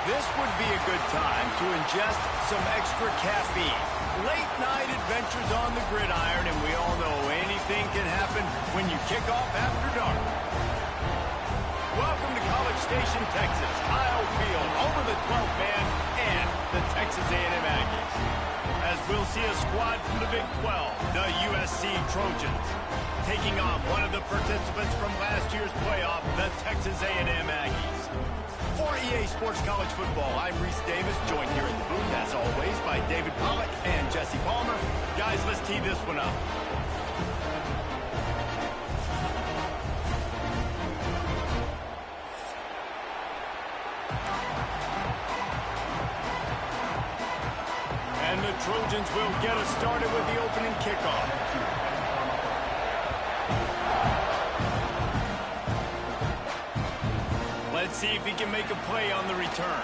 This would be a good time to ingest some extra caffeine. Late night adventures on the gridiron, and we all know anything can happen when you kick off after dark. Welcome to College Station, Texas. Kyle Field over the 12th man and the Texas A&M Aggies. As we'll see a squad from the Big 12, the USC Trojans, taking on one of the participants from last year's playoff, the Texas A&M Aggies. For EA Sports College Football, I'm Reese Davis, joined here at the booth, as always, by David Pollack and Jesse Palmer. Guys, let's tee this one up. And the Trojans will get us started with the opening kickoff. Let's see if he can make a play on the return.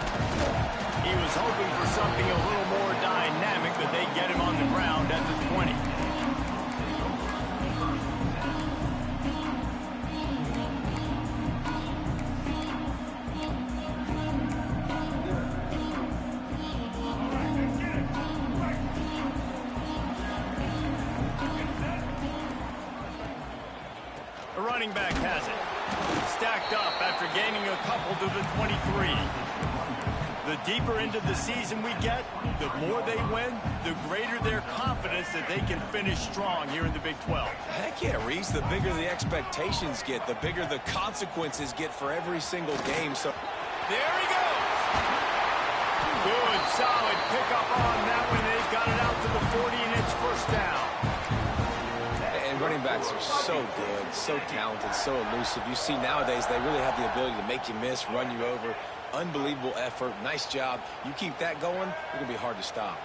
He was hoping for something a little more dynamic, but they get him on the ground at the 20. The running back has it. Stacked up after gaining a couple to the 23. The deeper into the season we get, the more they win, the greater their confidence that they can finish strong here in the Big 12. Heck yeah, Reese. The bigger the expectations get, the bigger the consequences get for every single game. So there he goes. Good, solid pickup on that one. They've got it out to the 40, and it's first down. And running backs are so good, so talented, so elusive. You see nowadays they really have the ability to make you miss, run you over. Unbelievable effort. Nice job. You keep that going, it's going to be hard to stop.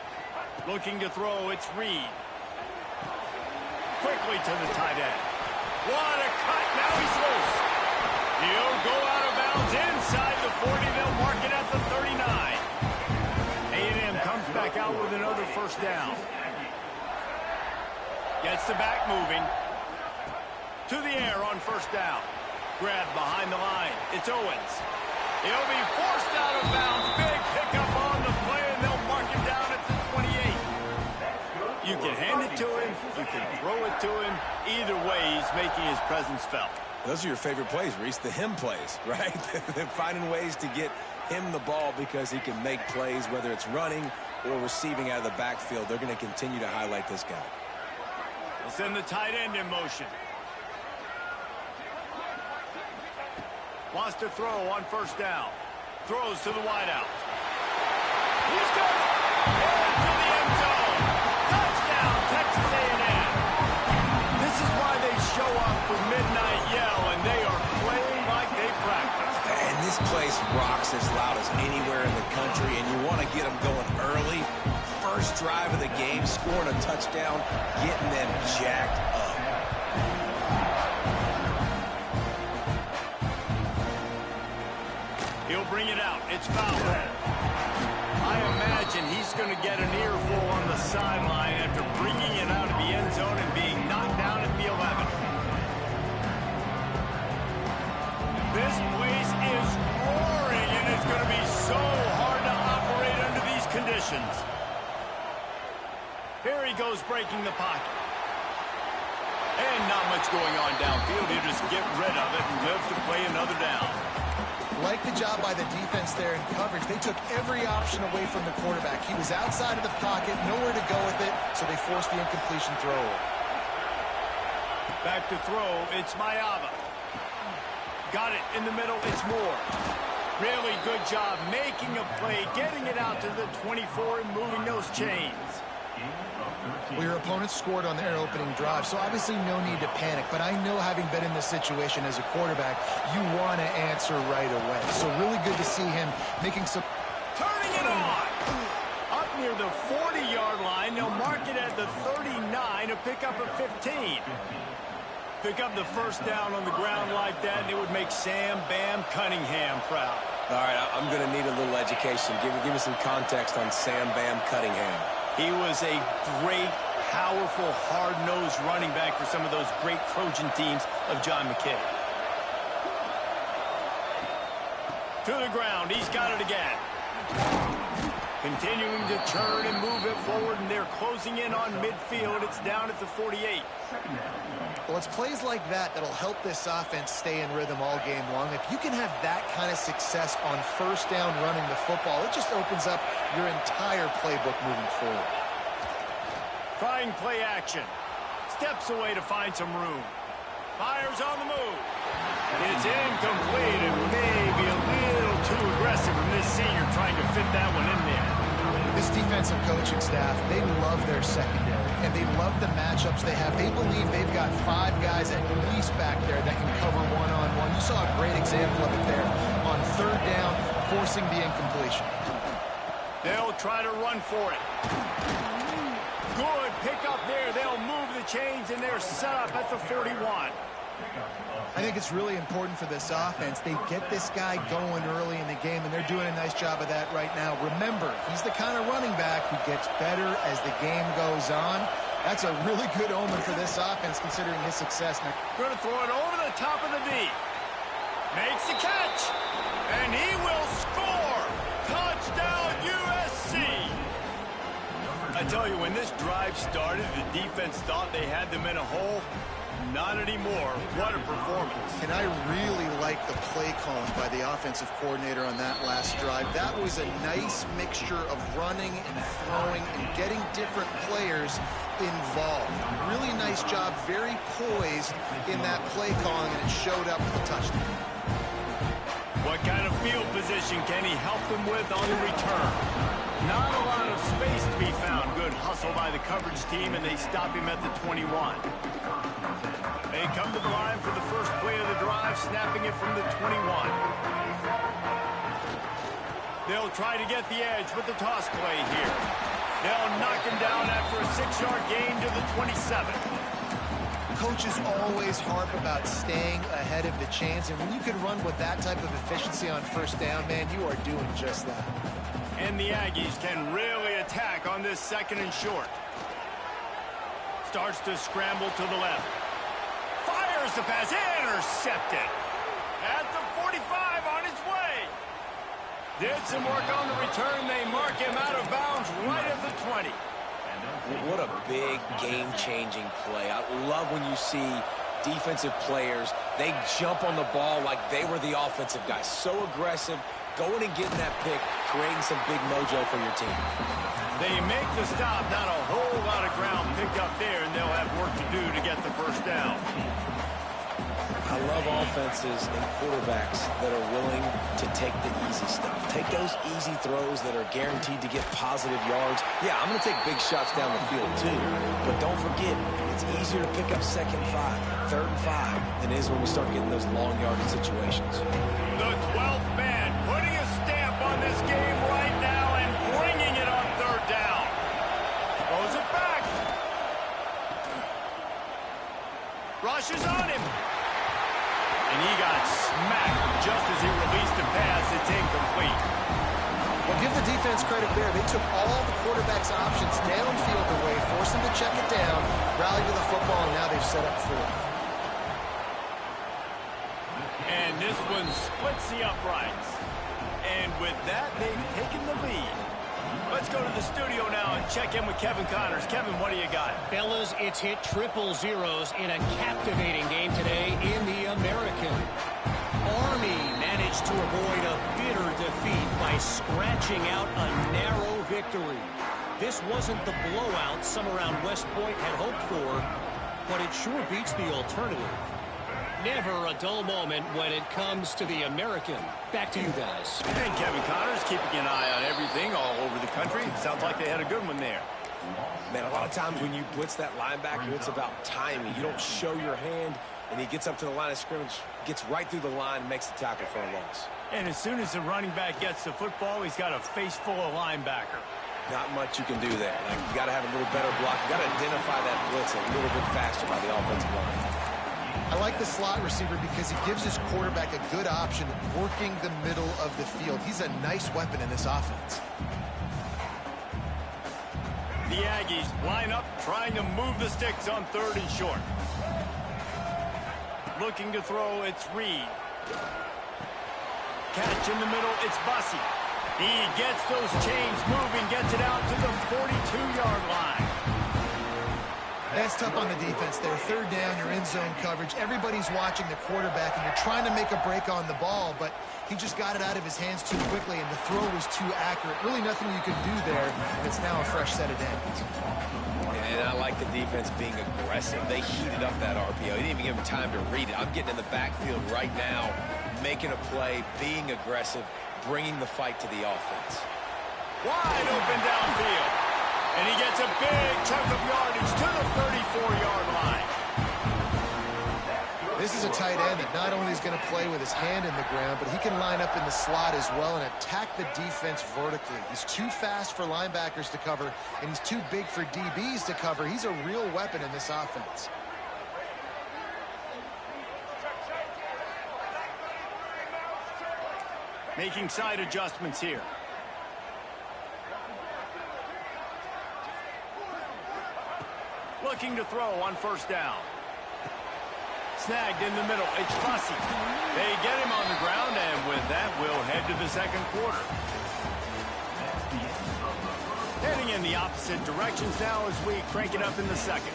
Looking to throw, it's Reed. Quickly to the tight end. What a cut. Now he's loose. He'll go out of bounds inside the 40. They'll mark it at the 39. A&M comes back out with another first down. Gets the back moving. To the air on first down. Grab behind the line. It's Owens. He'll be forced out of bounds. Big pickup on the play, and they'll mark him down at the 28. You can hand it to him. You can throw it to him. Either way, he's making his presence felt. Those are your favorite plays, Reese, the him plays, right? They're finding ways to get him the ball because he can make plays, whether it's running or receiving out of the backfield. They're going to continue to highlight this guy. They'll send the tight end in motion. Wants to throw on first down. Throws to the wideout. He's got it. Into the end zone. Touchdown, Texas A&M. This is why they show up for Midnight Yell, and they are playing like they practice. And this place rocks as loud as anywhere in the country, and you want to get them going early. First drive of the game, scoring a touchdown, getting them jacked up. He'll bring it out. It's foul. I imagine he's going to get an earful on the sideline after bringing it out of the end zone and being knocked down at the 11. This place is roaring, and it's going to be so hard to operate under these conditions. Here he goes, breaking the pocket. And not much going on downfield. He'll just get rid of it and live to play another down. Like the job by the defense there in coverage. They took every option away from the quarterback. He was outside of the pocket, nowhere to go with it, so they forced the incompletion throw. Back to throw, it's Mayava. Got it in the middle, it's Moore. Really good job making a play, getting it out to the 24 and moving those chains. Well, your opponent scored on their opening drive, so obviously no need to panic. But I know, having been in this situation as a quarterback, you want to answer right away. So really good to see him making some... Turning it on! Up near the 40-yard line, they'll mark it at the 39, a pickup of 15. Pick up the first down on the ground like that, and it would make Sam Bam Cunningham proud. All right, I'm going to need a little education. Give me some context on Sam Bam Cunningham. He was a great, powerful, hard-nosed running back for some of those great Trojan teams of John McKay. To the ground. He's got it again. Continuing to turn and move it forward, and they're closing in on midfield. It's down at the 48. Well, it's plays like that that'll help this offense stay in rhythm all game long. If you can have that kind of success on first down running the football, it just opens up your entire playbook moving forward. Trying play action. Steps away to find some room. Fires on the move. It's incomplete and maybe a little too aggressive from this senior trying to fit that one in there. This defensive coaching staff, they love their secondary, and they love the matchups they have. They believe they've got 5 guys at least back there that can cover one-on-one. You saw a great example of it there on third down, forcing the incompletion. They'll try to run for it. Good pick up there. They'll move the chains, and they're set up at the 41. I think it's really important for this offense. They get this guy going early in the game, and they're doing a nice job of that right now. Remember, he's the kind of running back who gets better as the game goes on. That's a really good omen for this offense, considering his success. Going to throw it over the top of the knee. Makes the catch, and he will score. Touchdown, USC. I tell you, when this drive started, the defense thought they had them in a hole. Not anymore. What a performance. And I really like the play calling by the offensive coordinator on that last drive. That was a nice mixture of running and throwing and getting different players involved. Really nice job, very poised in that play calling, and it showed up with a touchdown. What kind of field position can he help them with on the return? Not a lot of space to be found. Good hustle by the coverage team, and they stop him at the 21. They come to the line for the first play of the drive, snapping it from the 21. They'll try to get the edge with the toss play here. They'll knock him down after a 6-yard gain to the 27. Coaches always harp about staying ahead of the chains, and when you can run with that type of efficiency on first down, man, you are doing just that. And the Aggies can really attack on this 2nd and short. Starts to scramble to the left. Fires the pass, intercepted. At the 45 on his way. Did some work on the return. They mark him out of bounds right at the 20. What a big game-changing play. I love when you see defensive players, they jump on the ball like they were the offensive guys. So aggressive, going and getting that pick, creating some big mojo for your team. They make the stop, not a whole lot of ground picked up there, and they'll have work to do to get the first down. I love offenses and quarterbacks that are willing to take the easy stuff. Take those easy throws that are guaranteed to get positive yards. Yeah, I'm going to take big shots down the field too. But don't forget, it's easier to pick up 2nd and 5, 3rd and 5 than it is when we start getting those long yardage situations. The 12th man putting a stamp on this game right now and bringing it on 3rd down. Throws it back. Rushes on him. And he got smacked just as he released the pass. It's incomplete. Well, give the defense credit there. They took all the quarterback's options downfield away, forced him to check it down, rallied to the football, and now they've set up 4th. And this one splits the uprights. And with that, they've taken the lead. Let's go to the studio now and check in with Kevin Connors. Kevin, what do you got? Fellas, it's hit triple zeros in a captivating game today in the American. Army managed to avoid a bitter defeat by scratching out a narrow victory. This wasn't the blowout some around West Point had hoped for, but it sure beats the alternative. Never a dull moment when it comes to the American. Back to you guys. And Kevin Connors keeping an eye on everything all over the country. Sounds like they had a good one there. Man, a lot of times when you blitz that linebacker, it's about timing. You don't show your hand, and he gets up to the line of scrimmage, gets right through the line, and makes the tackle for a loss. And as soon as the running back gets the football, he's got a face full of linebacker. Not much you can do there. Like, you got to have a little better block. You got to identify that blitz a little bit faster by the offensive line. I like the slot receiver because he gives his quarterback a good option working the middle of the field. He's a nice weapon in this offense. The Aggies line up, trying to move the sticks on 3rd and short. Looking to throw, it's Reed. Catch in the middle, it's Bussey. He gets those chains moving, gets it out to the 42-yard line. That's tough on the defense there. Third down, you're in zone coverage. Everybody's watching the quarterback, and you're trying to make a break on the ball, but he just got it out of his hands too quickly, and the throw was too accurate. Really nothing you can do there, and it's now a fresh set of downs. And I like the defense being aggressive. They heated up that RPO. He didn't even give him time to read it. I'm getting in the backfield right now, making a play, being aggressive, bringing the fight to the offense. Wide open downfield. And he gets a big chunk of yardage to the 34-yard line. This is a tight end that not only is going to play with his hand in the ground, but he can line up in the slot as well and attack the defense vertically. He's too fast for linebackers to cover, and he's too big for DBs to cover. He's a real weapon in this offense. Making side adjustments here. Looking to throw on first down. Snagged in the middle. It's Fussy. They get him on the ground, and with that, we'll head to the second quarter. Heading in the opposite directions now as we crank it up in the second.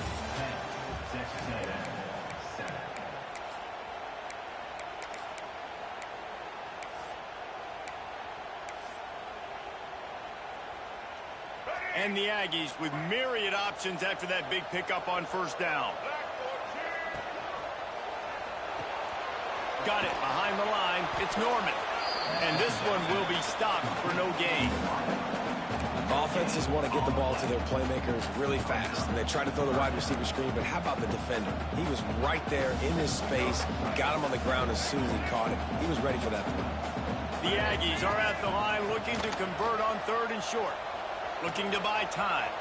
And the Aggies with myriad options after that big pickup on first down. Got it behind the line. It's Norman. And this one will be stopped for no gain. Offenses want to get the ball to their playmakers really fast, and they try to throw the wide receiver screen, but how about the defender? He was right there in his space, got him on the ground as soon as he caught it. He was ready for that. The Aggies are at the line looking to convert on third and short. Looking to buy time.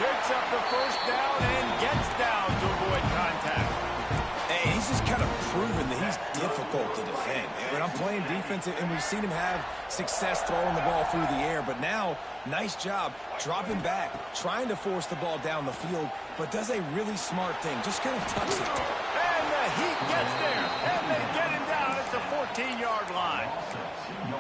Picks up the first down and gets down to avoid contact. Hey, he's just kind of proven that he's difficult to defend. When I'm playing defense, and we've seen him have success throwing the ball through the air, but now, nice job dropping back, trying to force the ball down the field, but does a really smart thing, just kind of tucks it. And the heat gets there, and they get him down at the 14-yard line.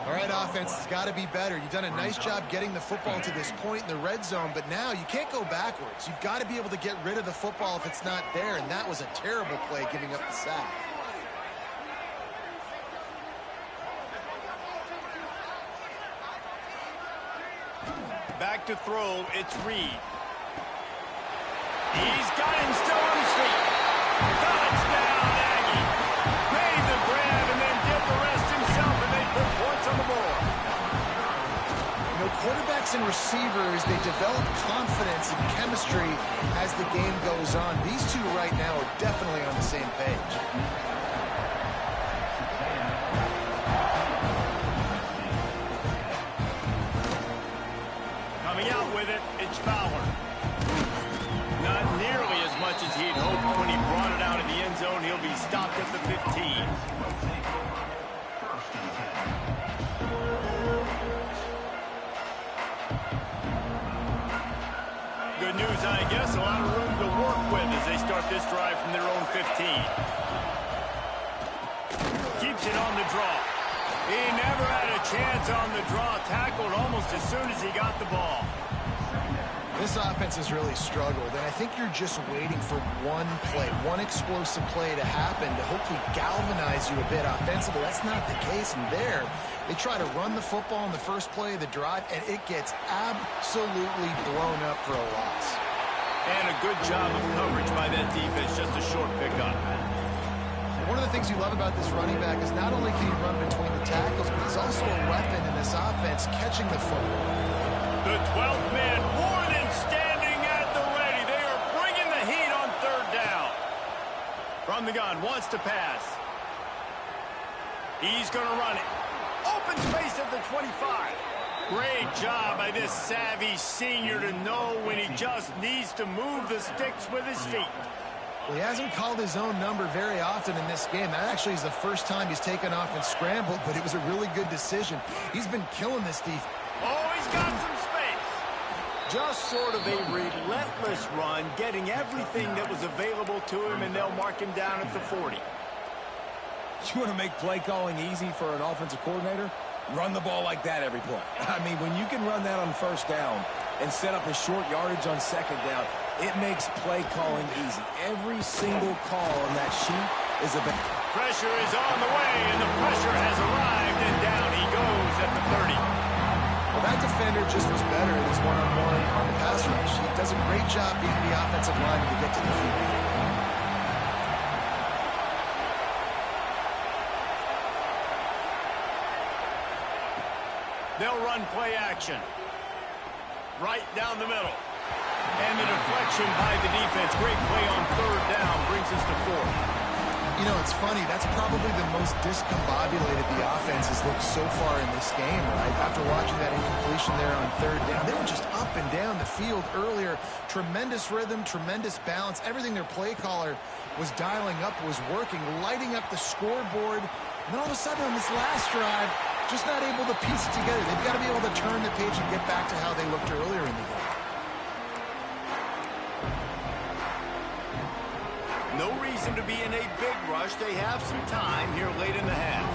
All right, offense, it's got to be better. You've done a nice job getting the football to this point in the red zone, but now you can't go backwards. You've got to be able to get rid of the football if it's not there, and that was a terrible play giving up the sack. Back to throw, it's Reed. He's got him still on his feet. Touchdown, Aggie. Made the grab and then did the rest himself, and they put points on the board. You know, quarterbacks and receivers, they develop confidence and chemistry as the game goes on. These two right now are definitely on the same page. Coming out with it, it's Fowler. Not nearly as much as he'd hoped when he brought it out of the end zone. He'll be stopped at the 15. Good news, I guess. A lot of room to work with as they start this drive from their own 15. Keeps it on the draw. He never had a chance on the draw. Tackled almost as soon as he got the ball. This offense has really struggled, and I think you're just waiting for one play, one explosive play to happen to hopefully galvanize you a bit offensively. That's not the case, and there, they try to run the football in the first play of the drive, and it gets absolutely blown up for a loss. And a good job of coverage by that defense, just a short pickup. One of the things you love about this running back is not only can he run between the tackles, but he's also a weapon in this offense catching the football. The 12th man more than standing at the ready. They are bringing the heat on third down. From the gun, wants to pass. He's going to run it. Open space at the 25. Great job by this savvy senior to know when he just needs to move the sticks with his feet. Well, he hasn't called his own number very often in this game. That actually is the first time he's taken off and scrambled, but it was a really good decision. He's been killing this defense. Oh, he's got some space. Just sort of a relentless run, getting everything that was available to him, and they'll mark him down at the 40. You want to make play calling easy for an offensive coordinator? Run the ball like that every play. I mean, when you can run that on first down and set up a short yardage on second down, it makes play calling easy. Every single call on that sheet is a big. Pressure is on the way, and the pressure has arrived, and down he goes at the 30. Well, that defender just was better in his one-on-one on the pass rush. He does a great job beating the offensive lineman to get to the field. They'll run play action. Right down the middle. And the deflection by the defense. Great play on third down brings us to 4. You know, it's funny. That's probably the most discombobulated the offense has looked so far in this game, right? After watching that incompletion there on third down, they were just up and down the field earlier. Tremendous rhythm, tremendous balance. Everything their play caller was dialing up was working, lighting up the scoreboard. And then all of a sudden on this last drive, just not able to piece it together. They've got to be able to turn the page and get back to how they looked earlier in the game. No reason to be in a big rush. They have some time here late in the half.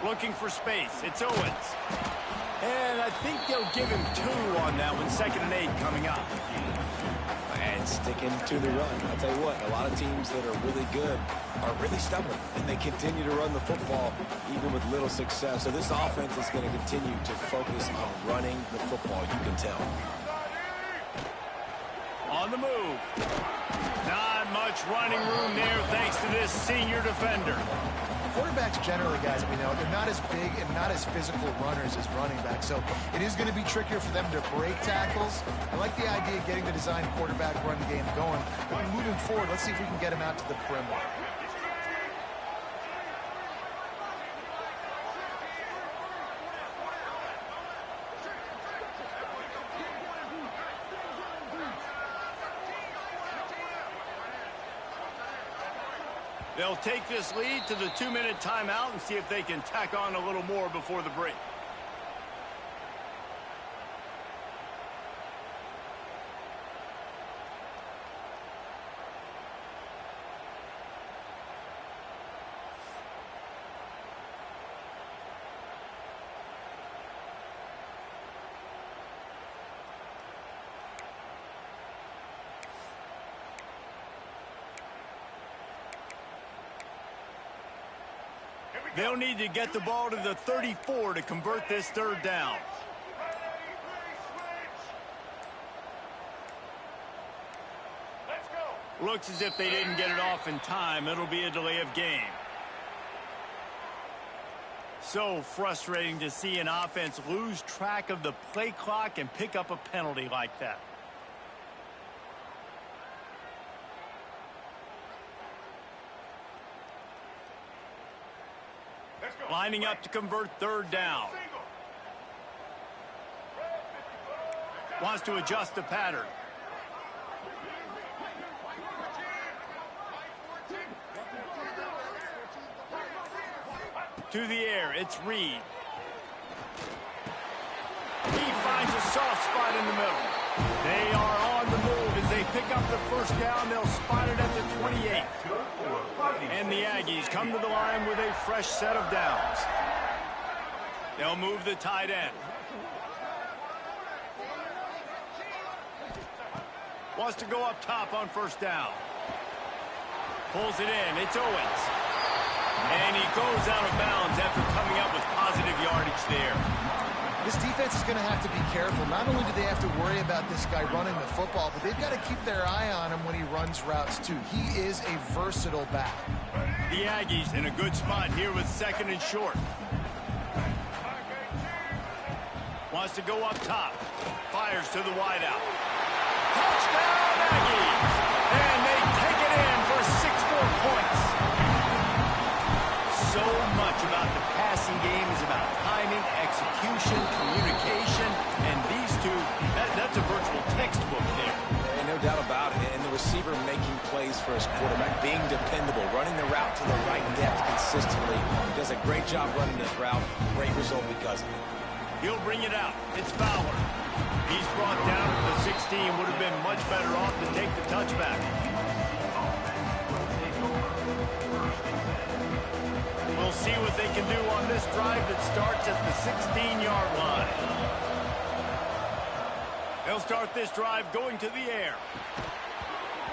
Looking for space. It's Owens. And I think they'll give him 2 on that one. 2nd and 8 coming up. And sticking to the run. I'll tell you what, a lot of teams that are really good are really stubborn, and they continue to run the football even with little success. So this offense is going to continue to focus on running the football, you can tell. On the move. Not much running room there thanks to this senior defender. Quarterbacks generally, guys, we know, they're not as big and not as physical runners as running backs, so it is going to be trickier for them to break tackles. I like the idea of getting the design quarterback run game going, but moving forward, let's see if we can get him out to the perimeter. They'll take this lead to the 2-minute timeout and see if they can tack on a little more before the break. They'll need to get the ball to the 34 to convert this third down. Looks as if they didn't get it off in time. It'll be a delay of game. So frustrating to see an offense lose track of the play clock and pick up a penalty like that. Lining up to convert third down. Wants to adjust the pattern. To the air, it's Reed. He finds a soft spot in the middle. They are on the move as they pick up the first down. They'll spot it at the 28. And the Aggies come to the line with a fresh set of downs. They'll move the tight end. Wants to go up top on first down. Pulls it in. It's Owens. And he goes out of bounds after coming up with positive yardage there. This defense is going to have to be careful. Not only do they have to worry about this guy running the football, but they've got to keep their eye on him when he runs routes too. He is a versatile back. The Aggies in a good spot here with 2nd and short. Wants to go up top. Fires to the wideout. Touchdown Aggies! And they take it in for 6 more points. So much about the passing game is about timing, execution, communication, and these two, that's a virtual textbook there. And no doubt about it. And the receiver making plays for his quarterback, being dependable, running the route to the right depth consistently. He does a great job running this route. Great result because of it. He'll bring it out. It's Fowler. He's brought down to the 16. Would have been much better off to take the touchback. We'll see what they can do on this drive that starts at the 16-yard line. They'll start this drive going to the air.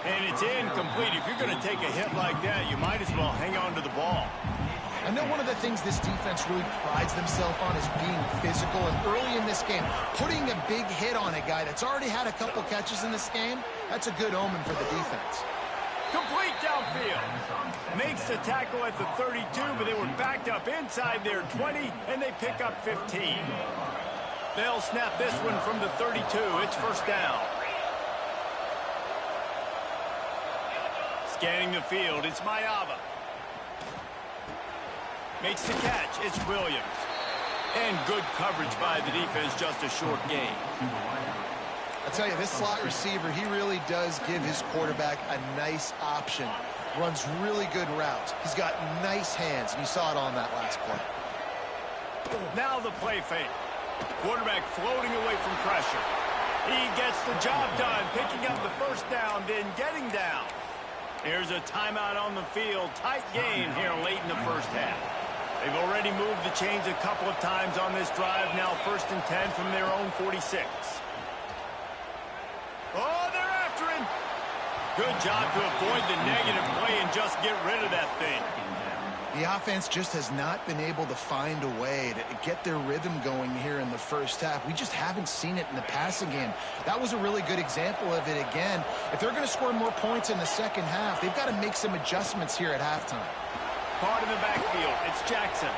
And it's incomplete. If you're going to take a hit like that, you might as well hang on to the ball. I know one of the things this defense really prides themselves on is being physical, and early in this game, putting a big hit on a guy that's already had a couple catches in this game, that's a good omen for the defense. Complete downfield. Makes the tackle at the 32, but they were backed up inside their 20, and they pick up 15. They'll snap this one from the 32. It's first down. Scanning the field, it's Mayava. Makes the catch, it's Williams. And good coverage by the defense, just a short gain. I'll tell you, this slot receiver, he really does give his quarterback a nice option. Runs really good routes. He's got nice hands, and you saw it on that last play. Now the play fake. Quarterback floating away from pressure. He gets the job done, picking up the first down, then getting down. Here's a timeout on the field. Tight game here late in the first half. They've already moved the chains a couple of times on this drive. Now 1st and 10 from their own 46. Oh, they're after him. Good job to avoid the negative play and just get rid of that thing. The offense just has not been able to find a way to get their rhythm going here in the first half. We just haven't seen it in the passing game. That was a really good example of it again. If they're going to score more points in the second half, they've got to make some adjustments here at halftime. Caught in the backfield, it's Jackson.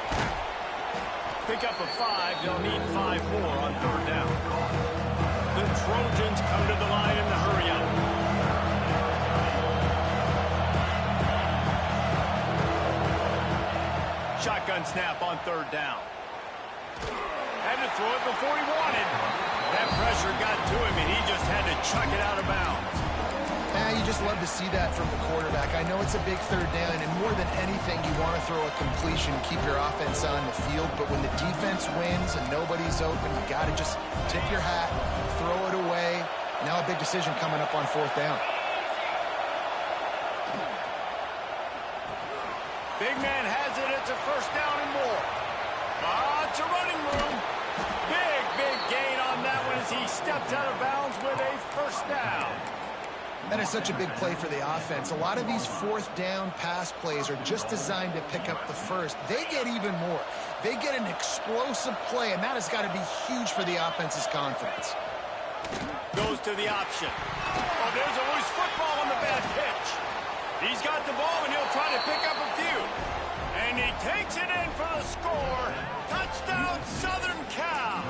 Pick up a 5, they'll need 5 more on 3rd down. The Trojans come to the line in the hurry-up. Shotgun snap on 3rd down. Had to throw it before he wanted. That pressure got to him, and he just had to chuck it out of bounds. You just love to see that from the quarterback. I know it's a big 3rd down, and more than anything, you want to throw a completion, keep your offense on the field. But when the defense wins and nobody's open, you got to just tip your hat, throw it away. Now a big decision coming up on 4th down. Big man has it. It's a first down and more. It's a running room. Big gain on that one as he steps out of bounds with a first down. That is such a big play for the offense. A lot of these 4th down pass plays are just designed to pick up the first. They get even more. They get an explosive play, and that has got to be huge for the offense's confidence. Goes to the option. Oh, there's always football on the bad pitch. He's got the ball, and he'll try to pick up a few. And he takes it in for the score. Touchdown, Southern Cal.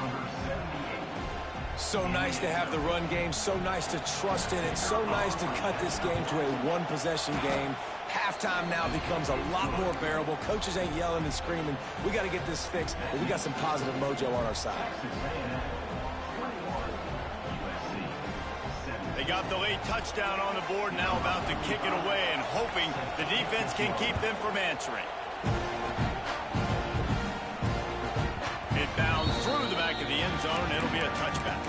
So nice to have the run game, so nice to trust in it, so nice to cut this game to a one-possession game. Halftime now becomes a lot more bearable. Coaches ain't yelling and screaming. We got to get this fixed, but we got some positive mojo on our side. They got the late touchdown on the board, now about to kick it away and hoping the defense can keep them from answering. It bounds through the back of the end zone, and it'll be a touchback.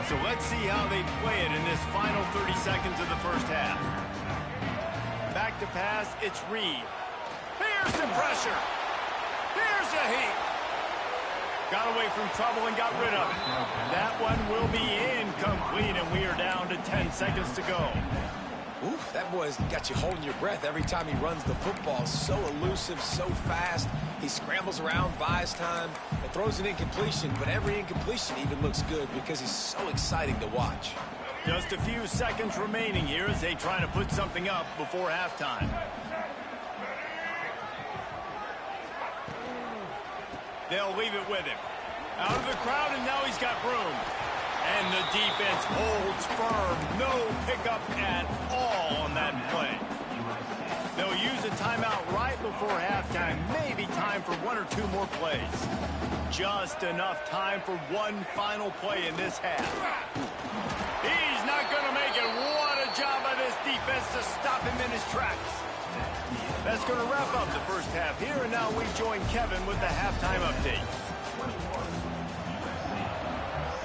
So let's see how they play it in this final 30 seconds of the first half. Back to pass, it's Reed. Here's the pressure. Here's the heat. Got away from trouble and got rid of it. That one will be incomplete, and we are down to 10 seconds to go. Oof, that boy's got you holding your breath every time he runs the football. So elusive, so fast. He scrambles around, buys time, and throws an incompletion. But every incompletion even looks good because he's so exciting to watch. Just a few seconds remaining here as they try to put something up before halftime. They'll leave it with him. Out of the crowd, and now he's got room. And the defense holds firm. No pickup at all on that play. They'll use a timeout right before halftime. Maybe time for 1 or 2 more plays. Just enough time for one final play in this half. He's not going to make it. What a job by this defense to stop him in his tracks. That's going to wrap up the first half here, and now we join Kevin with the halftime update.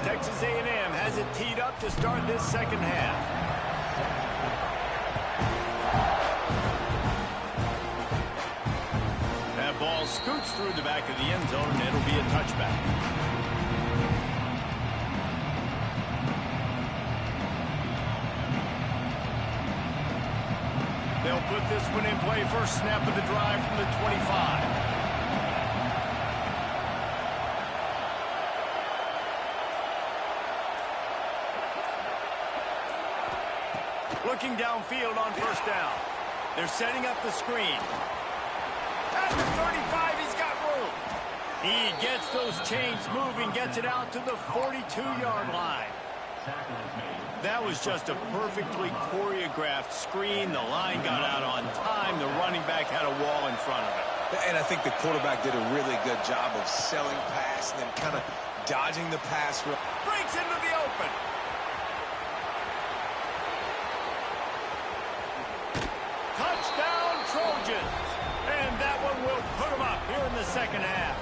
Texas A&M has it teed up to start this second half. ball scoots through the back of the end zone, and it'll be a touchback. They'll put this one in play. First snap of the drive from the 25. Looking downfield on first down. They're setting up the screen. At the 35, he's got room. He gets those chains moving, gets it out to the 42-yard line. That was just a perfectly choreographed screen. The line got out on time. The running back had a wall in front of it. And I think the quarterback did a really good job of selling pass and then kind of dodging the pass. Breaks into the open. Touchdown, Trojans. And that one will put them up here in the second half.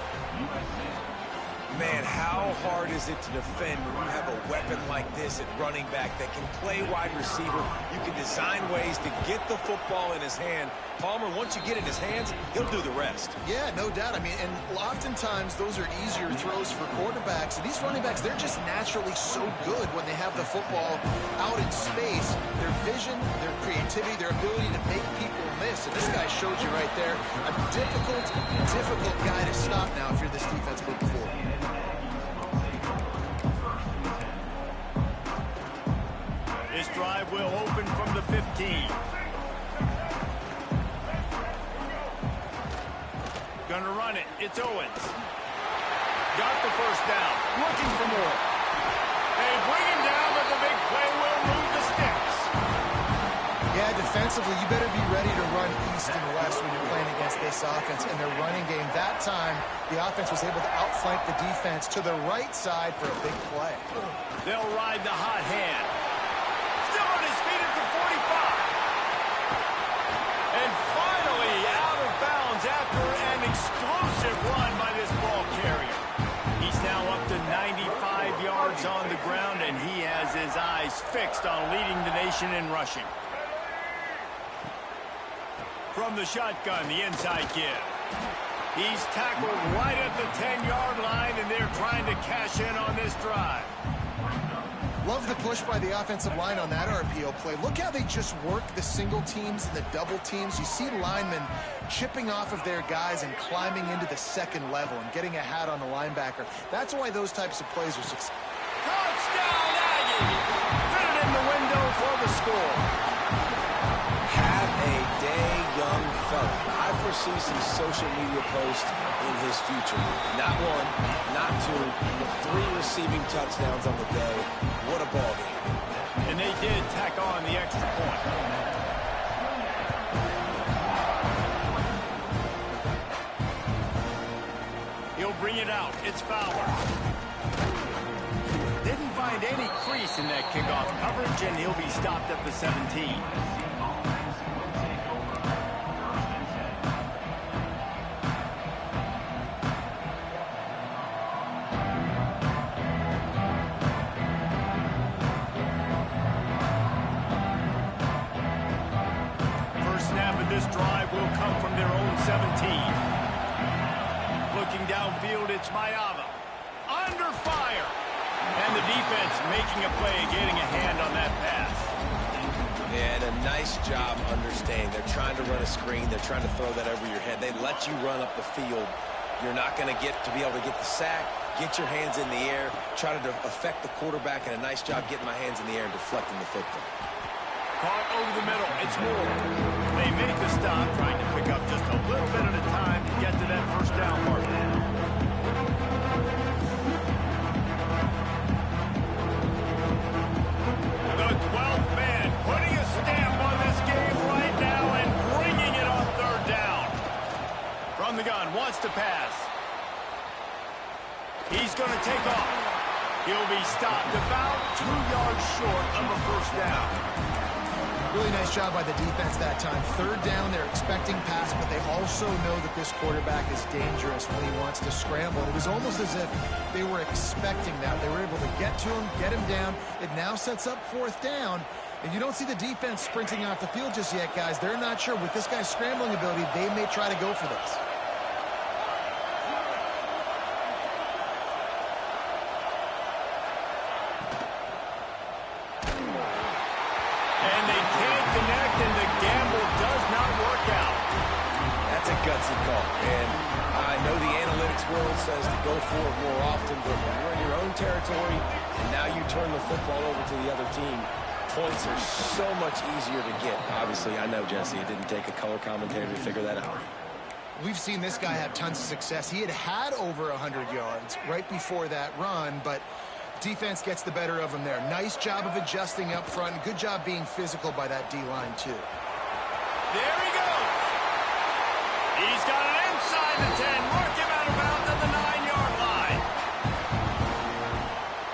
Man, how hard is it to defend when you have a weapon like this at running back that can play wide receiver? You can design ways to get the football in his hand. Palmer, once you get it in his hands, he'll do the rest. Yeah, no doubt. I mean, and oftentimes those are easier throws for quarterbacks. And these running backs, they're just naturally so good when they have the football out in space. Their vision, their creativity, their ability to make people miss. And this guy showed you right there a difficult guy to stop now if you're this defense moving forward. This drive will open from the 15. Gonna run it. It's Owens. Got the first down. Looking for more. They bring him down, but the big play will move the sticks. Yeah, defensively, you better be ready to run east and west when you're playing against this offense. In their running game, that time, the offense was able to outflank the defense to the right side for a big play. They'll ride the hot hand. Still on his feet at the 45. And finally out of bounds after an explosive run by this ball carrier. He's now up to 95 yards on the ground, and he has his eyes fixed on leading the nation in rushing. From the shotgun, the inside give. He's tackled right at the 10-yard line, and they're trying to cash in on this drive. Love the push by the offensive line on that RPO play. Look how they just work the single teams and the double teams. You see linemen chipping off of their guys and climbing into the second level and getting a hat on the linebacker. That's why those types of plays are successful. Touchdown, Aggie! Fit it in the window for the score. Have a day, young fella. I foresee some social media posts in his future. Not one, not two, but 3 receiving touchdowns on the day. What a ball game. And they did tack on the extra point. He'll bring it out. It's Fowler. Didn't find any crease in that kickoff coverage, and he'll be stopped at the 17. This drive will come from their own 17. Looking downfield, it's Mayava. Under fire. And the defense making a play, getting a hand on that pass. And a nice job understanding. They're trying to run a screen. They're trying to throw that over your head. They let you run up the field. You're not going to be able to get the sack, get your hands in the air, try to affect the quarterback, and a nice job getting my hands in the air and deflecting the football. Caught over the middle. It's Moore. They make the stop, trying to pick up just a little bit at a time to get to that first down marker. The 12th man putting a stamp on this game right now and bringing it on third down. From the gun, wants to pass. He's going to take off. He'll be stopped about 2 yards short of a first down. Really nice job by the defense that time. Third down, they're expecting pass, but they also know that this quarterback is dangerous when he wants to scramble. It was almost as if they were expecting that. They were able to get to him, get him down. It now sets up fourth down, and you don't see the defense sprinting off the field just yet, guys. They're not sure. With this guy's scrambling ability, they may try to go for this. call. And I know the analytics world says to go for it more often, but when you're in your own territory and now you turn the football over to the other team, points are so much easier to get. Obviously, I know, Jesse, it didn't take a color commentator to figure that out. We've seen this guy have tons of success. He had over 100 yards right before that run, but defense gets the better of him there. Nice job of adjusting up front. Good job being physical by that D-line, too. There he goes. He's got it inside the 10. Mark him out of bounds at the 9-yard line.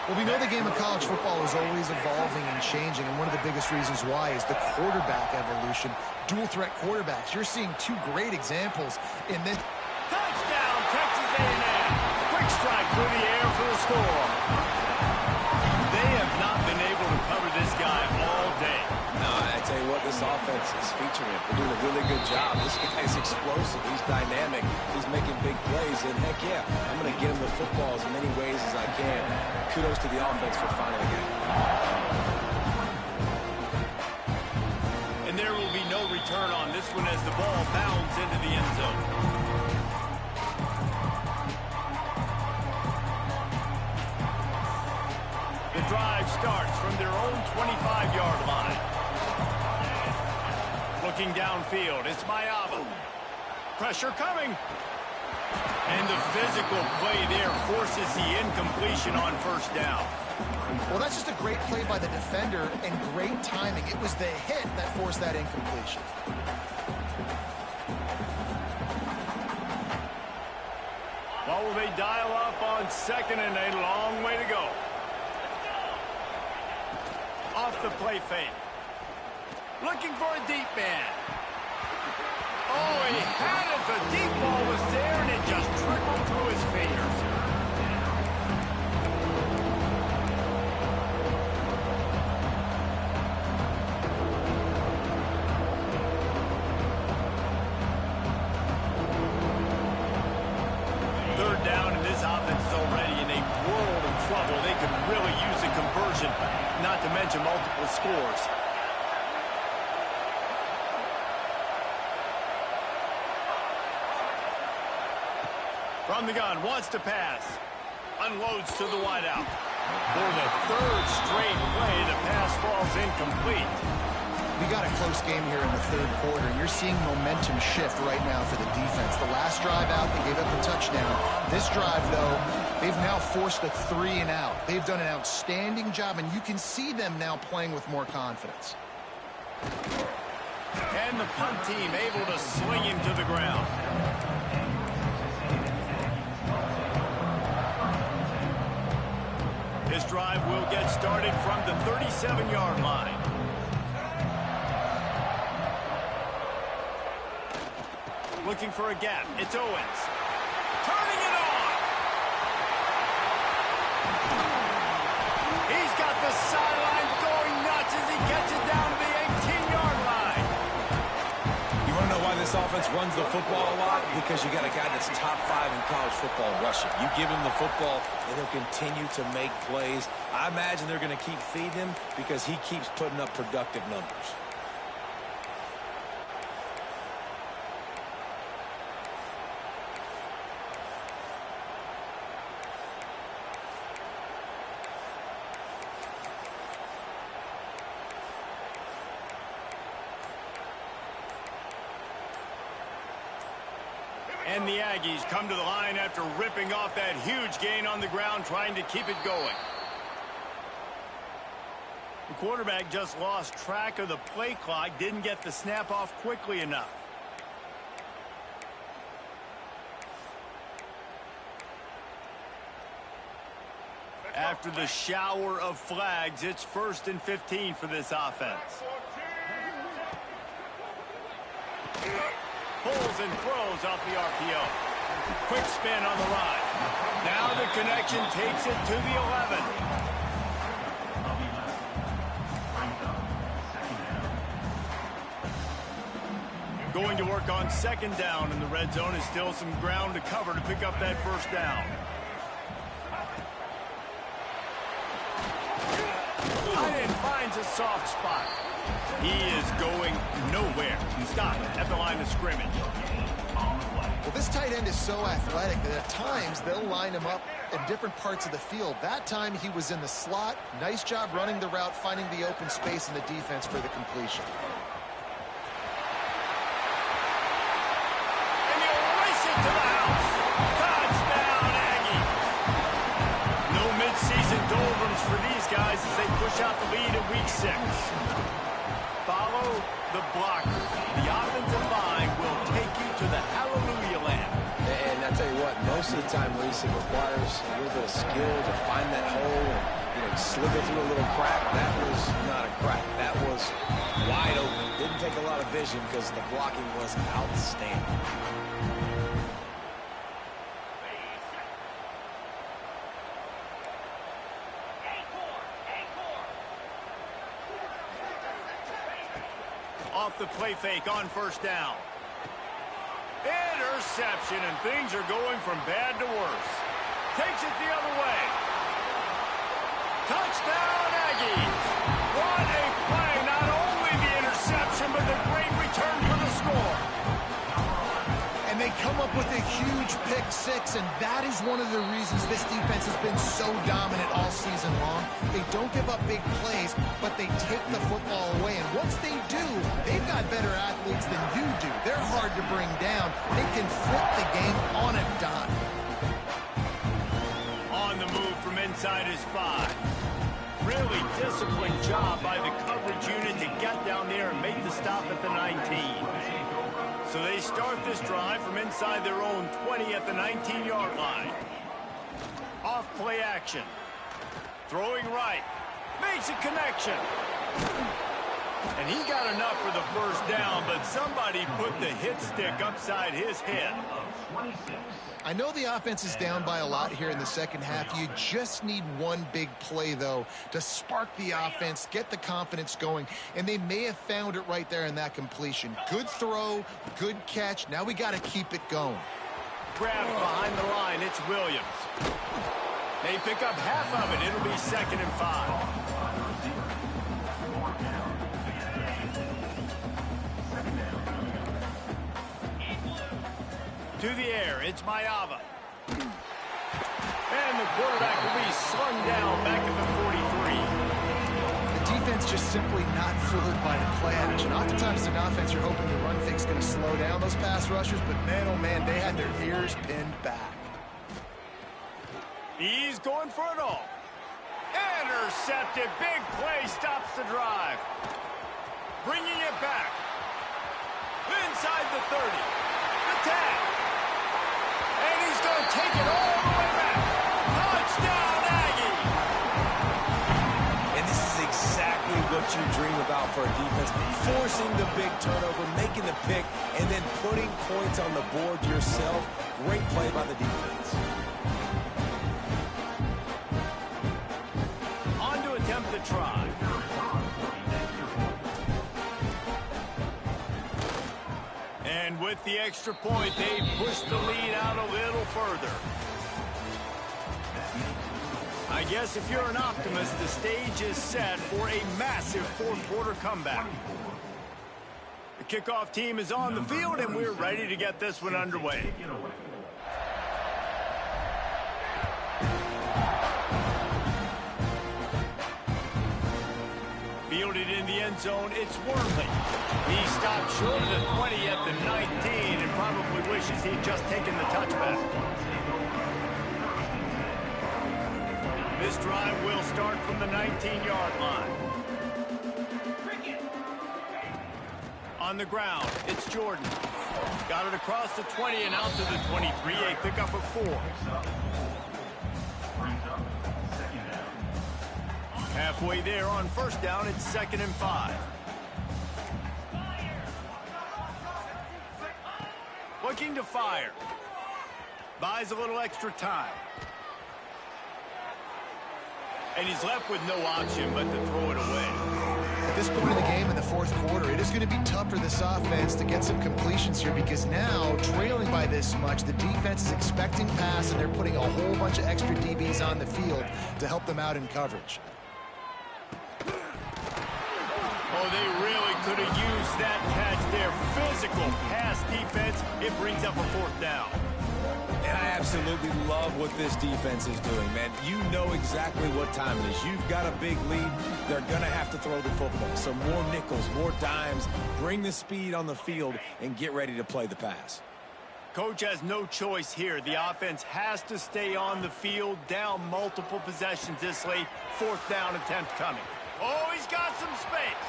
Well, we know the game of college football is always evolving and changing, and one of the biggest reasons why is the quarterback evolution. Dual-threat quarterbacks. You're seeing two great examples in this. Touchdown, Texas A&M. Quick strike through the air for the score. They have not been able to cover this guy all day. No, I tell you what, this offense is featuring it. They're doing a really good job. This guy's explosive. He's dynamic. He's making big plays. And, heck, yeah, I'm going to get him the football as many ways as I can. Kudos to the offense for finding the game. And there will be no return on this one as the ball bounds into the end zone. The drive starts from their own 25-yard line. Looking downfield, it's Mayaba. Pressure coming. And the physical play there forces the incompletion on first down. Well, that's just a great play by the defender and great timing. It was the hit that forced that incompletion. What will they dial up on second and a long way to go? Off the play fake. Looking for a deep man. Oh, he had it. The deep ball was there, and it just trickled through his fingers. Third down, and this offense is already in a world of trouble. They could really use a conversion, not to mention multiple scores. From the gun, wants to pass. Unloads to the wideout. For the third straight play, the pass falls incomplete. We got a close game here in the third quarter. You're seeing momentum shift right now for the defense. The last drive out, they gave up the touchdown. This drive, though, they've now forced a 3-and-out. They've done an outstanding job, and you can see them now playing with more confidence. And the punt team able to swing him to the ground. This drive will get started from the 37-yard line. Looking for a gap. It's Owens. Turning it on. He's got the sideline going nuts as he gets it down to the 18-yard line. You want to know why this offense runs the football a lot? Because you got a guy that's top 5 in college football rushing. You give him the football, and he'll continue to make plays. I imagine they're going to keep feeding him because he keeps putting up productive numbers. And the Aggies come to the line after ripping off that huge gain on the ground, trying to keep it going. The quarterback just lost track of the play clock, didn't get the snap off quickly enough. After the shower of flags, it's 1st and 15 for this offense. Pulls and throws off the RPO. Quick spin on the ride. Now the connection takes it to the 11. Going to work on second down in the red zone. Is still some ground to cover to pick up that first down. Tight end finds a soft spot. He is going nowhere. Stop at the line of scrimmage. tight end is so athletic that at times they'll line him up in different parts of the field. That time he was in the slot. Nice job running the route, finding the open space in the defense for the completion. And he'll race it to the house. Touchdown, Aggie. No midseason doldrums for these guys as they push out the lead in week 6. Follow the blocker. The offensive line will take you to the hallelujah land. And I tell you what, most of the time, Reese, it requires a little bit of skill to find that hole and slither through a little crack. That was not a crack. That was wide open. Didn't take a lot of vision because the blocking was outstanding. Off the play fake on first down. Interception, and things are going from bad to worse. Takes it the other way. Touchdown, Aggies. What a play. Not only the interception, but the great return for the score. And they come up with a huge pick 6, and that is one of the reasons this defense has been so dominant all season long. They don't give up big plays, but they take the football away. And once they do, they've got better athletes than you do. They're hard to bring down. They can flip the game on a dime. On the move from inside his 5. Really disciplined job by the coverage unit to get down there and make the stop at the 19. So they start this drive from inside their own 20 at the 19-yard line. Off play action. Throwing right. Makes a connection. And he got enough for the first down, but somebody put the hit stick upside his head. I know the offense is down by a lot here in the second half. You just need one big play, though, to spark the offense, get the confidence going, and they may have found it right there in that completion. Good throw, good catch. Now we got to keep it going. Grabbed behind the line. It's Williams. They pick up half of it. It'll be 2nd and 5. To the air, it's Mayava. And the quarterback will be slung down back at the 43. The defense just simply not fooled by the play action. Oftentimes, as an offense, you're hoping the run fake's going to slow down those pass rushers, but man, oh man, they had their ears pinned back. He's going for it all. Intercepted. Big play stops the drive. Bringing it back. Inside the 30. The tag. And he's going to take it all the way back. Touchdown, Aggie. And this is exactly what you dream about for a defense. Forcing the big turnover, making the pick, and then putting points on the board yourself. Great play by the defense. On to attempt the try. And with the extra point, they push the lead out a little further. I guess if you're an optimist, the stage is set for a massive fourth-quarter comeback. The kickoff team is on the field, and we're ready to get this one underway. Fielded in the end zone, it's Wormley. He stopped short of the 20 at the 19 and probably wishes he'd just taken the touchback. This drive will start from the 19-yard line. On the ground, it's Jordan. Got it across the 20 and out to the 23. A pickup of 4. Halfway there on first down, it's 2nd and 5. Looking to fire. Buys a little extra time. And he's left with no option but to throw it away. At this point in the game in the fourth quarter, it is going to be tough for this offense to get some completions here because now, trailing by this much, the defense is expecting pass and they're putting a whole bunch of extra DBs on the field to help them out in coverage. Oh, they really could have used that catch there. Physical pass defense. It brings up a 4th down. absolutely love what this defense is doing, man. You know exactly what time it is. You've got a big lead. They're going to have to throw the football. So more nickels, more dimes. Bring the speed on the field and get ready to play the pass. Coach has no choice here. The offense has to stay on the field, down multiple possessions this late. 4th down attempt coming. Oh, he's got some space.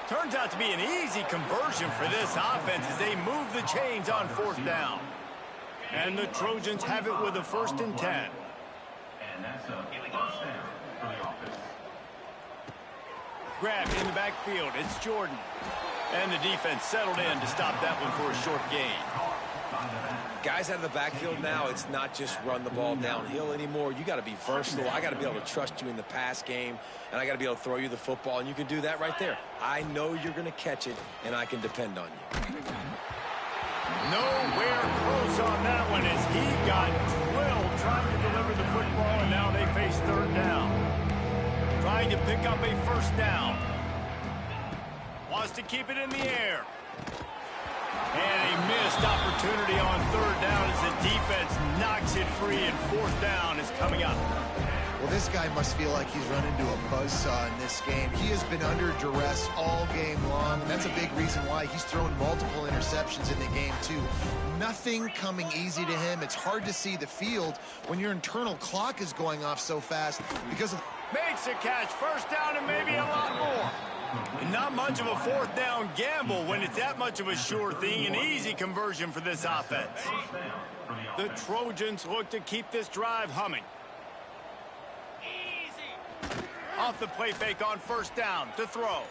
Turns out to be an easy conversion for this offense as they move the chains on 4th down. And the Trojans have it with a 1st and 10. And that's a first down for the offense. Grab in the backfield. It's Jordan. And the defense settled in to stop that one for a short gain. Guys out of the backfield now, it's not just run the ball downhill anymore. You got to be versatile. I got to be able to trust you in the pass game, and I got to be able to throw you the football, and you can do that right there. I know you're going to catch it, and I can depend on you. Nowhere close on that one as he got drilled trying to deliver the football, and now they face 3rd down. Trying to pick up a 1st down. Wants to keep it in the air. And a missed opportunity on 3rd down as the defense knocks it free, and 4th down is coming up. Well, this guy must feel like he's run into a buzzsaw in this game. He has been under duress all game long, and that's a big reason why he's thrown multiple interceptions in the game, too. Nothing coming easy to him. It's hard to see the field when your internal clock is going off so fast because of... Makes a catch, 1st down, and maybe a lot more. And not much of a 4th down gamble when it's that much of a sure thing. An easy conversion for this offense. The Trojans look to keep this drive humming. Off the play fake on 1st down to throw.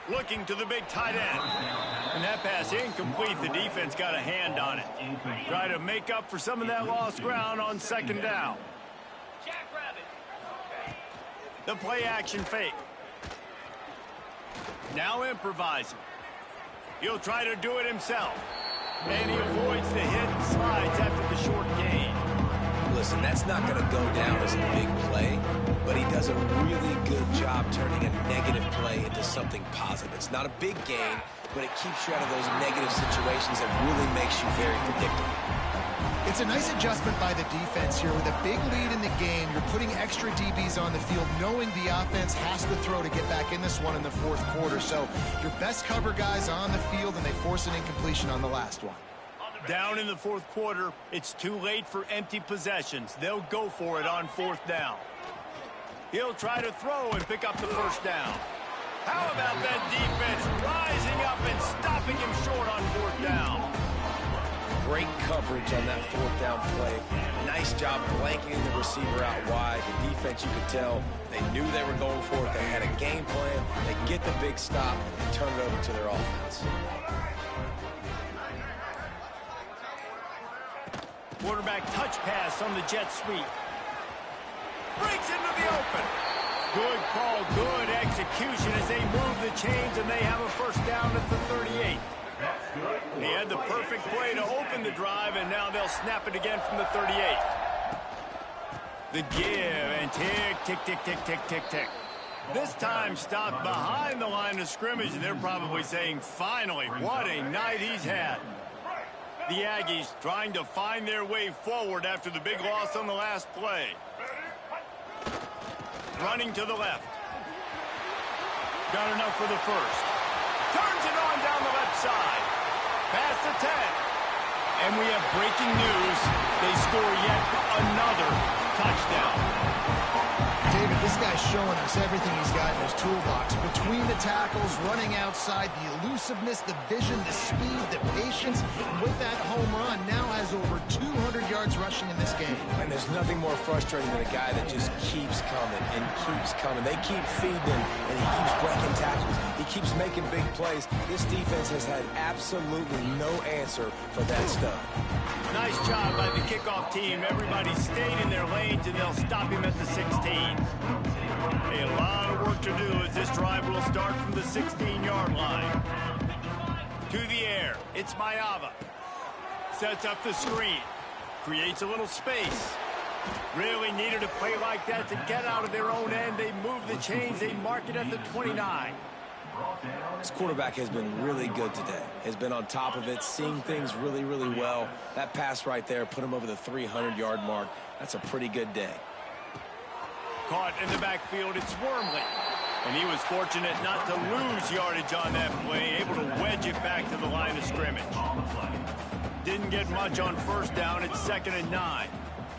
Looking to the big tight end. And that pass incomplete. The defense got a hand on it. Try to make up for some of that lost ground on 2nd down. The play action fake. Now improvising. He'll try to do it himself. And he avoids the hit and slides after the short gain. Listen, that's not going to go down as a big play, but he does a really good job turning a negative play into something positive. It's not a big gain, but it keeps you out of those negative situations and really makes you very predictable. It's a nice adjustment by the defense here. With a big lead in the game, you're putting extra DBs on the field, knowing the offense has to throw to get back in this one in the 4th quarter. So your best cover guys on the field, and they force an incompletion on the last one. Down in the 4th quarter, it's too late for empty possessions. They'll go for it on 4th down. He'll try to throw and pick up the 1st down. How about that defense rising up and stopping him short on 4th down? Great coverage on that 4th down play. Nice job blanketing the receiver out wide. The defense, you could tell, they knew they were going for it. They had a game plan. They get the big stop and turn it over to their offense. Quarterback touch pass on the jet sweep. Breaks into the open. Good call, good execution as they move the chains, and they have a 1st down at the 38. He had the perfect play to open the drive, and now they'll snap it again from the 38. The give, and tick, tick, tick, tick, tick, tick, tick. This time stopped behind the line of scrimmage, and they're probably saying, finally, what a night he's had. The Aggies trying to find their way forward after the big loss on the last play. Running to the left. Got enough for the 1st. Turns it on down the left side. Past the 10. And we have breaking news. They score yet another touchdown. David, this guy's showing us everything he's got in his toolbox. Between the tackles, running outside, the elusiveness, the vision, the speed, the patience. With that home run, now has over 200 yards rushing in this game. And there's nothing more frustrating than a guy that just keeps coming and keeps coming. They keep feeding him, and he keeps breaking tackles. He keeps making big plays. This defense has had absolutely no answer for that stuff. Nice job by the kickoff team. Everybody stayed in their lanes, and they'll stop him at the 16. A lot of work to do as this drive will start from the 16-yard line. To the air, it's Mayava. Sets up the screen. Creates a little space. Really needed a play like that to get out of their own end. They move the chains. They mark it at the 29. This quarterback has been really good today. Has been on top of it, seeing things really, really well. That pass right there put him over the 300-yard mark. That's a pretty good day. Caught in the backfield, it's Wormley. And he was fortunate not to lose yardage on that play, able to wedge it back to the line of scrimmage. Didn't get much on first down. It's 2nd and 9.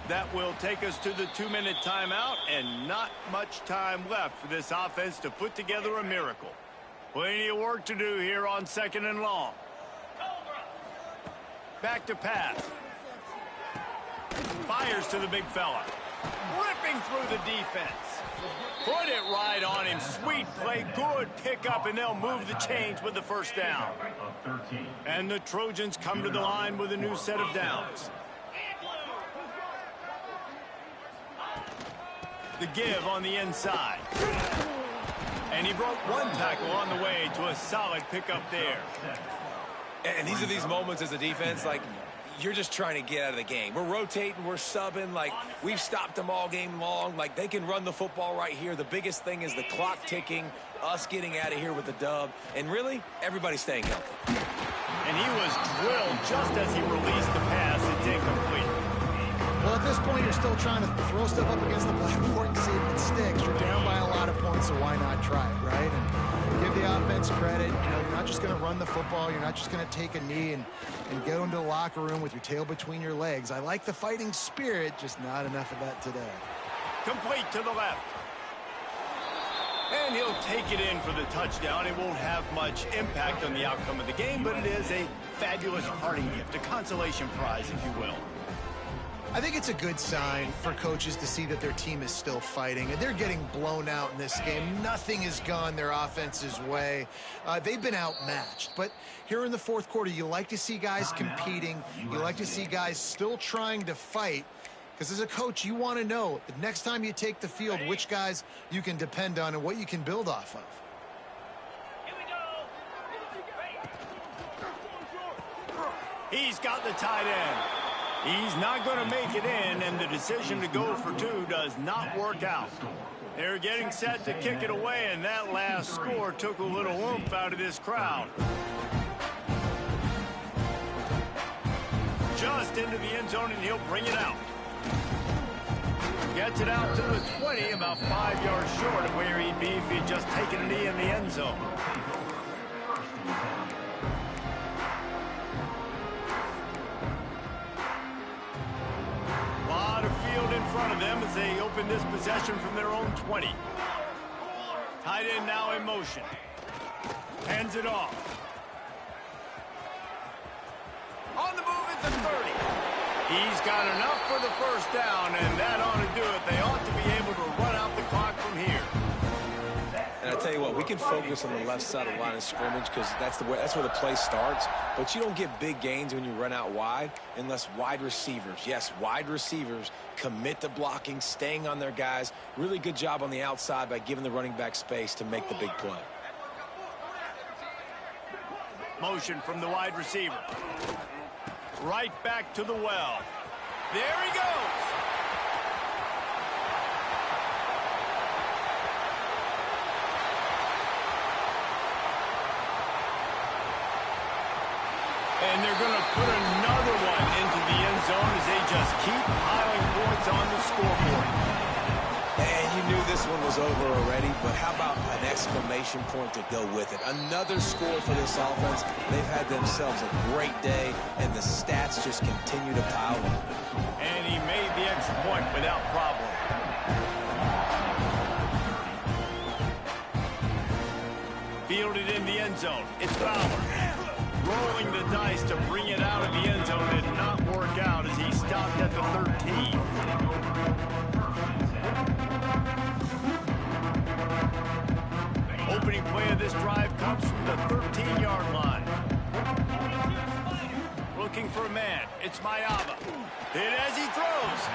That will take us to the 2-minute timeout, and not much time left for this offense to put together a miracle. Plenty of work to do here on 2nd and long. Back to pass. Fires to the big fella. Ripping through the defense. Put it right on him. Sweet play. Good pickup, and they'll move the chains with the first down. And the Trojans come to the line with a new set of downs. The give on the inside. And he broke one tackle on the way to a solid pickup there. And these are these moments as a defense, like, you're just trying to get out of the game. We're rotating, we're subbing, like, we've stopped them all game long. Like, they can run the football right here. The biggest thing is the clock ticking, us getting out of here with the dub, and really, everybody staying healthy. And he was drilled just as he released the pass. It's incomplete. Well, at this point, you're still trying to throw stuff up against the blackboard and see if it sticks. You're down by a lot of points, so why not try it, right? And give the offense credit. You know, you're not just going to run the football. You're not just going to take a knee and go into the locker room with your tail between your legs. I like the fighting spirit, just not enough of that today. Complete to the left. And he'll take it in for the touchdown. It won't have much impact on the outcome of the game, but it is a fabulous parting gift, a consolation prize, if you will. I think it's a good sign for coaches to see that their team is still fighting, and they're getting blown out in this game. Nothing has gone their offense's way. They've been outmatched. But here in the fourth quarter, you like to see guys competing. You like to see guys still trying to fight. Because as a coach, you want to know the next time you take the field, which guys you can depend on and what you can build off of. He's got the tight end. He's not going to make it in, and the decision to go for two does not work out. They're getting set to kick it away, and that last score took a little oomph out of this crowd. Just into the end zone, and he'll bring it out. Gets it out to the 20, about 5 yards short of where he'd be if he'd just taken a knee in the end zone. In front of them as they open this possession from their own 20. Tight end now in motion. Hands it off. On the move at the 30. He's got enough for the first down, and that ought to do it. They ought to be able to run out the clock from here. And I tell you what, we can focus on the left side of the line of scrimmage because that's where the play starts. But you don't get big gains when you run out wide unless wide receivers, yes, wide receivers, commit to blocking, staying on their guys. Really good job on the outside by giving the running back space to make the big play. Motion from the wide receiver. Right back to the well. There he goes. And they're going to put another one into the end zone as they just keep piling points on the scoreboard. And you knew this one was over already, but how about an exclamation point to go with it? Another score for this offense. They've had themselves a great day, and the stats just continue to pile up. And he made the extra point without problem. Fielded in the end zone. It's Fowler. Rolling the dice to bring it out of the end zone did not work out as he stopped at the 13. Opening play of this drive comes from the 13-yard line. Looking for a man. It's Mayaba. Hit as he throws.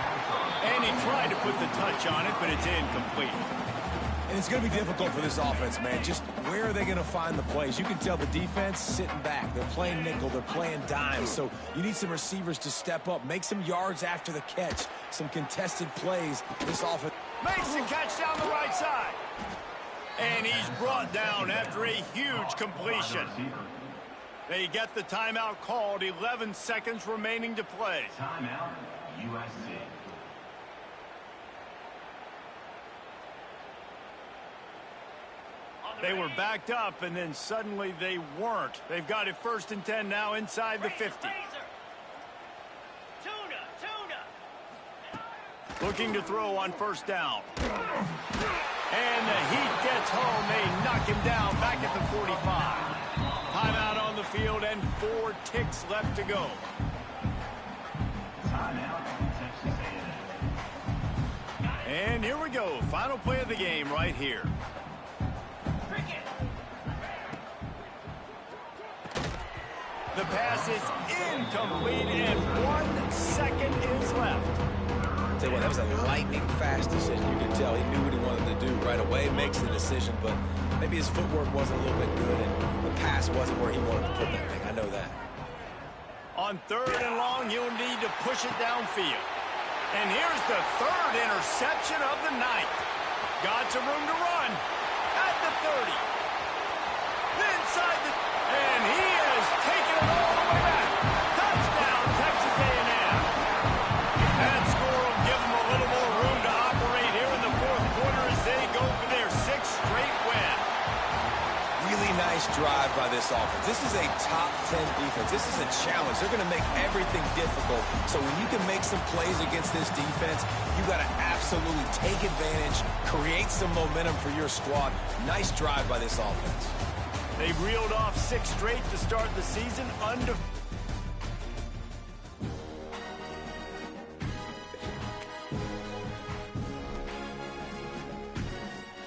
And he tried to put the touch on it, but it's incomplete. And it's going to be difficult for this offense, man. Just where are they going to find the plays? You can tell the defense sitting back. They're playing nickel. They're playing dime. So you need some receivers to step up, make some yards after the catch, some contested plays. This offense makes the catch down the right side. And he's brought down after a huge completion. They get the timeout called. 11 seconds remaining to play. Timeout, USC. They were backed up, and then suddenly they weren't. They've got it 1st and 10 now inside the 50. Looking to throw on 1st down. And the heat gets home. They knock him down back at the 45. Timeout on the field and 4 ticks left to go. Timeout, Texas A&M. And here we go. Final play of the game right here. The pass is incomplete, and 1 second is left. Tell you what, that was a lightning-fast decision. You could tell he knew what he wanted to do right away, makes the decision, but maybe his footwork wasn't a little bit good, and the pass wasn't where he wanted to put that thing. I know that. On 3rd and long, you'll need to push it downfield. And here's the 3rd interception of the night. Got some room to run at the 30. Inside the... And he has taken it all the way back. Touchdown, Texas A&M. That score will give them a little more room to operate here in the 4th quarter as they go for their 6th straight win. Really nice drive by this offense. This is a top 10 defense. This is a challenge. They're going to make everything difficult. So when you can make some plays against this defense, you got to absolutely take advantage, create some momentum for your squad. Nice drive by this offense. They reeled off 6 straight to start the season.